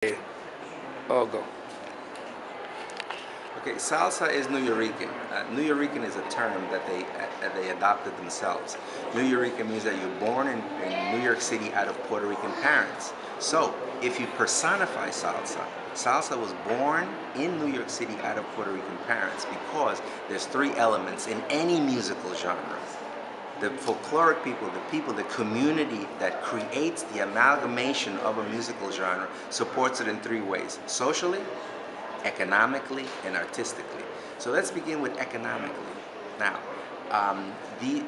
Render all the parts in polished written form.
Oh, go. Okay, salsa is Nuyorican. Nuyorican is a term that they adopted themselves. Nuyorican means that you're born in New York City out of Puerto Rican parents. So, if you personify salsa, salsa was born in New York City out of Puerto Rican parents because there's three elements in any musical genre. The folkloric people, the community that creates the amalgamation of a musical genre supports it in three ways: socially, economically, and artistically. So let's begin with economically. Now, um, the,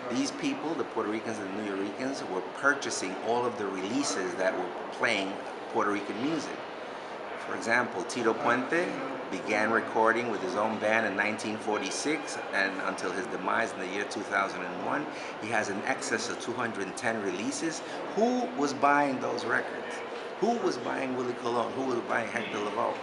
these people, the Puerto Ricans and the New Yorkers, were purchasing all of the releases that were playing Puerto Rican music. For example, Tito Puente began recording with his own band in 1946, and until his demise in the year 2001, he has an excess of 210 releases. Who was buying those records? Who was buying Willie Colon? Who was buying Hector Lavoe?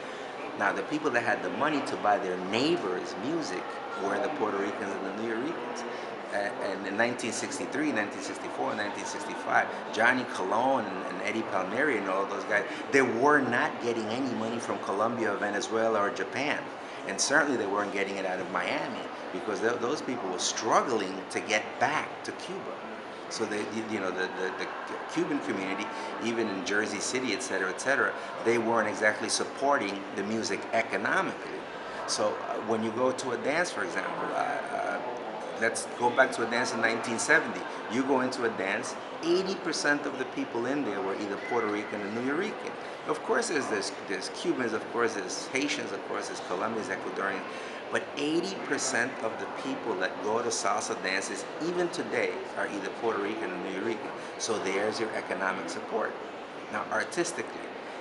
Now, the people that had the money to buy their neighbors' music were the Puerto Ricans and the New Yorkers. And in 1963, 1964, 1965, Johnny Colon and Eddie Palmieri and all of those guys, they were not getting any money from Colombia, Venezuela, or Japan. And certainly they weren't getting it out of Miami because those people were struggling to get back to Cuba. So the Cuban community, even in Jersey City, et cetera, they weren't exactly supporting the music economically. So when you go to a dance, for example, let's go back to a dance in 1970. You go into a dance, 80% of the people in there were either Puerto Rican or New Yorican. Of course, there's Cubans, of course, there's Haitians, of course, there's Colombians, Ecuadorians, but 80% of the people that go to salsa dances, even today, are either Puerto Rican or New Yorican. So there's your economic support. Now, artistically,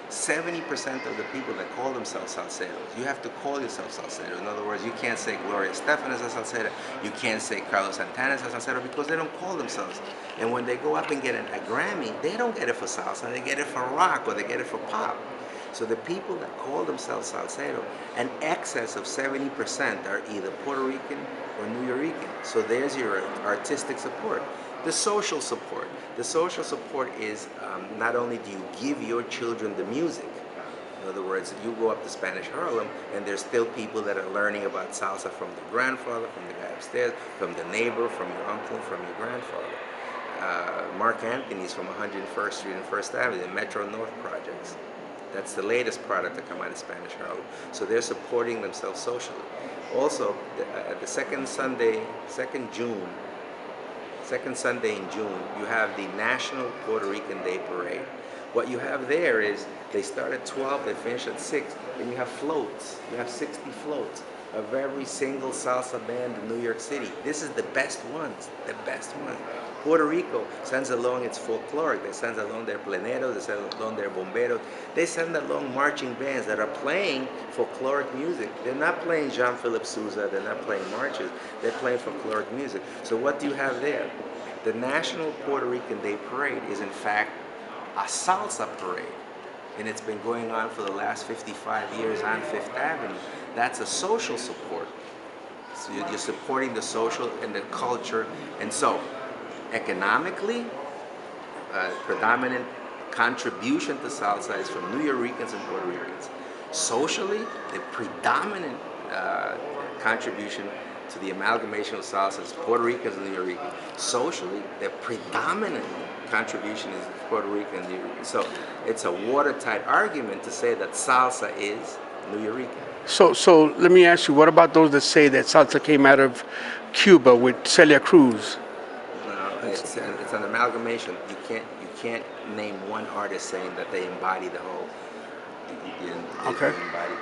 70% of the people that call themselves salseros, you have to call yourself salsero. In other words, you can't say Gloria Estefan is a salsera, you can't say Carlos Santana is a salsero because they don't call themselves. And when they go up and get a Grammy, they don't get it for salsa, they get it for rock or they get it for pop. So the people that call themselves salsero, an excess of 70% are either Puerto Rican or New Yorican. So there's your artistic support. The social support. The social support is not only do you give your children the music, in other words, you go up to Spanish Harlem and there's still people that are learning about salsa from their grandfather, from the guy upstairs, from the neighbor, from your uncle, from your grandfather. Mark Anthony's from 101st Street and First Avenue, the Metro North projects. That's the latest product to come out of Spanish Harlem. So they're supporting themselves socially. Also, the second Sunday in June, you have the National Puerto Rican Day Parade. What you have there is they start at 12, they finish at 6, and you have floats. You have 60 floats of every single salsa band in New York City. This is the best ones, the best ones. Puerto Rico sends along its folkloric, they send along their pleneros, they send along their bomberos, they send along marching bands that are playing folkloric music. They're not playing Jean-Philippe Sousa, they're not playing marches, they're playing folkloric music. So what do you have there? The National Puerto Rican Day Parade is in fact a salsa parade, and it's been going on for the last 55 years on Fifth Avenue. That's a social support. So you're supporting the social and the culture, and so economically, predominant contribution to salsa is from New Yorkers and Puerto Ricans. Socially, the predominant contribution to the amalgamation of salsa is Puerto Ricans and New Yorkers. Socially, the predominant contribution is Puerto Rican and New Yorkers. So it's a watertight argument to say that salsa is New Yorker. So let me ask you, what about those that say that salsa came out of Cuba with Celia Cruz? No, it's an amalgamation. You can't name one artist saying that they embody the whole. They Okay. embody